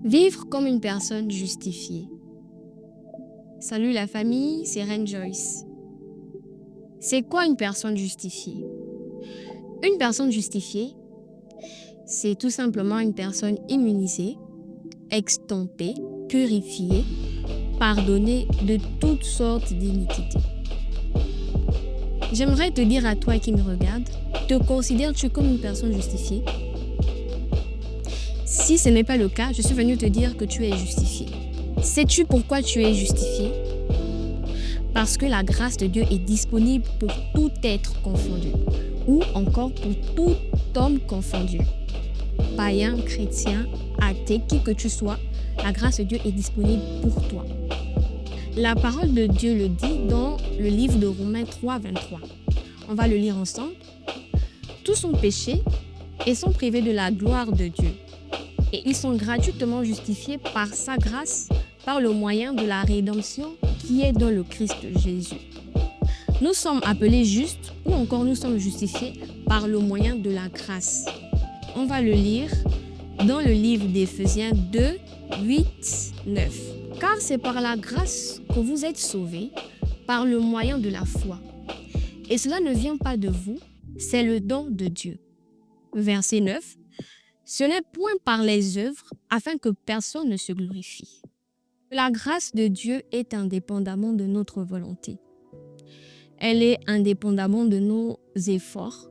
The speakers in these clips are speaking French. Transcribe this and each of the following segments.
Vivre comme une personne justifiée. Salut la famille, c'est Reine Joyce. C'est quoi une personne justifiée? Une personne justifiée, c'est tout simplement une personne immunisée, extompée, purifiée, pardonnée de toutes sortes d'iniquités. J'aimerais te dire à toi qui me regarde, te considères-tu comme une personne justifiée? Si ce n'est pas le cas, je suis venue te dire que tu es justifié. Sais-tu pourquoi tu es justifié? Parce que la grâce de Dieu est disponible pour tout être confondu, ou encore pour tout homme confondu. Païen, chrétien, athée, qui que tu sois, la grâce de Dieu est disponible pour toi. La parole de Dieu le dit dans le livre de Romains 3, 23. On va le lire ensemble. Tous ont péché et sont privés de la gloire de Dieu. Et ils sont gratuitement justifiés par sa grâce, par le moyen de la rédemption qui est dans le Christ Jésus. Nous sommes appelés justes ou encore nous sommes justifiés par le moyen de la grâce. On va le lire dans le livre d'Éphésiens 2, 8, 9. Car c'est par la grâce que vous êtes sauvés, par le moyen de la foi. Et cela ne vient pas de vous, c'est le don de Dieu. Verset 9. Ce n'est point par les œuvres, afin que personne ne se glorifie. La grâce de Dieu est indépendamment de notre volonté. Elle est indépendamment de nos efforts.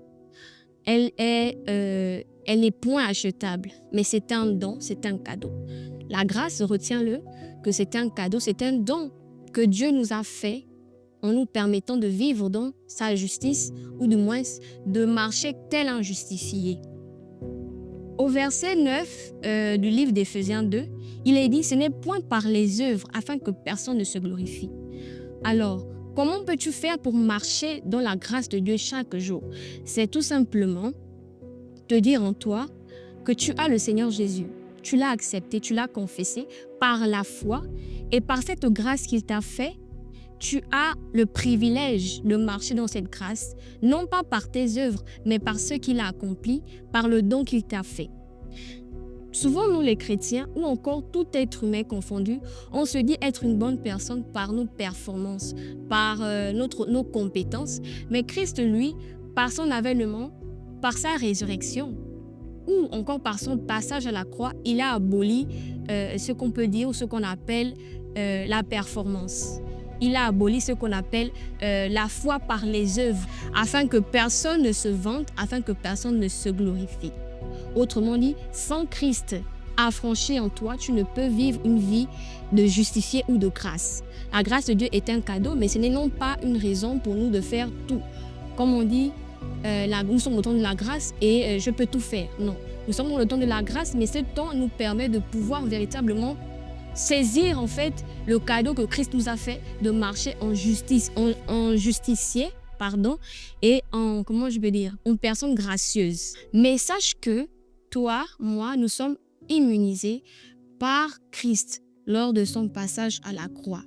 Elle n'est point achetable, mais c'est un don, c'est un cadeau. La grâce, retiens-le, que c'est un cadeau, c'est un don que Dieu nous a fait en nous permettant de vivre dans sa justice, ou du moins de marcher tel un justifié. Au verset 9 du livre d'Éphésiens 2, il est dit « Ce n'est point par les œuvres afin que personne ne se glorifie ». Alors, comment peux-tu faire pour marcher dans la grâce de Dieu chaque jour? C'est tout simplement te dire en toi que tu as le Seigneur Jésus. Tu l'as accepté, tu l'as confessé par la foi et par cette grâce qu'il t'a fait, tu as le privilège de marcher dans cette grâce, non pas par tes œuvres, mais par ce qu'il a accompli, par le don qu'il t'a fait. Souvent, nous les chrétiens, ou encore tout être humain confondu, on se dit être une bonne personne par nos performances, par nos compétences, mais Christ, lui, par son avènement, par sa résurrection, ou encore par son passage à la croix, il a aboli ce qu'on peut dire ou ce qu'on appelle la performance. Il a aboli ce qu'on appelle la foi par les œuvres, afin que personne ne se vante, afin que personne ne se glorifie. Autrement dit, sans Christ affranchi en toi, tu ne peux vivre une vie de justifié ou de grâce. La grâce de Dieu est un cadeau, mais ce n'est non pas une raison pour nous de faire tout. Comme on dit, nous sommes au temps de la grâce et je peux tout faire. Non, nous sommes dans le temps de la grâce, mais ce temps nous permet de pouvoir véritablement saisir en fait le cadeau que Christ nous a fait de marcher en justice, en justicier, et en, en personne gracieuse. Mais sache que toi, moi, nous sommes immunisés par Christ lors de son passage à la croix.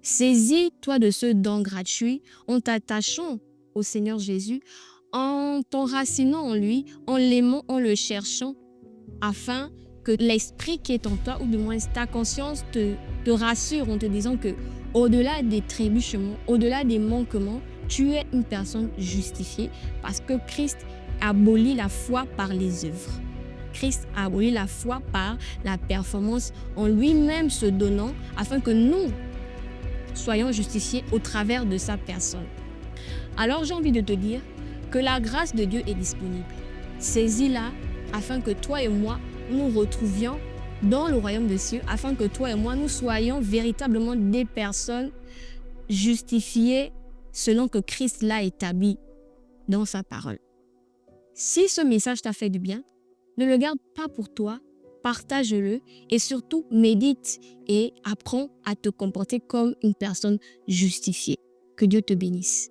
Saisis-toi de ce don gratuit en t'attachant au Seigneur Jésus, en t'enracinant en lui, en l'aimant, en le cherchant, afin que l'esprit qui est en toi, ou du moins ta conscience, te rassure en te disant que au-delà des trébuchements, au-delà des manquements, tu es une personne justifiée parce que Christ abolit la foi par les œuvres. Christ a aboli la foi par la performance en lui-même se donnant afin que nous soyons justifiés au travers de sa personne. Alors j'ai envie de te dire que la grâce de Dieu est disponible. Saisis-la afin que toi et moi nous retrouvions dans le royaume des cieux, afin que toi et moi nous soyons véritablement des personnes justifiées selon que Christ l'a établi dans sa parole. Si ce message t'a fait du bien, ne le garde pas pour toi, partage-le et surtout médite et apprends à te comporter comme une personne justifiée. Que Dieu te bénisse.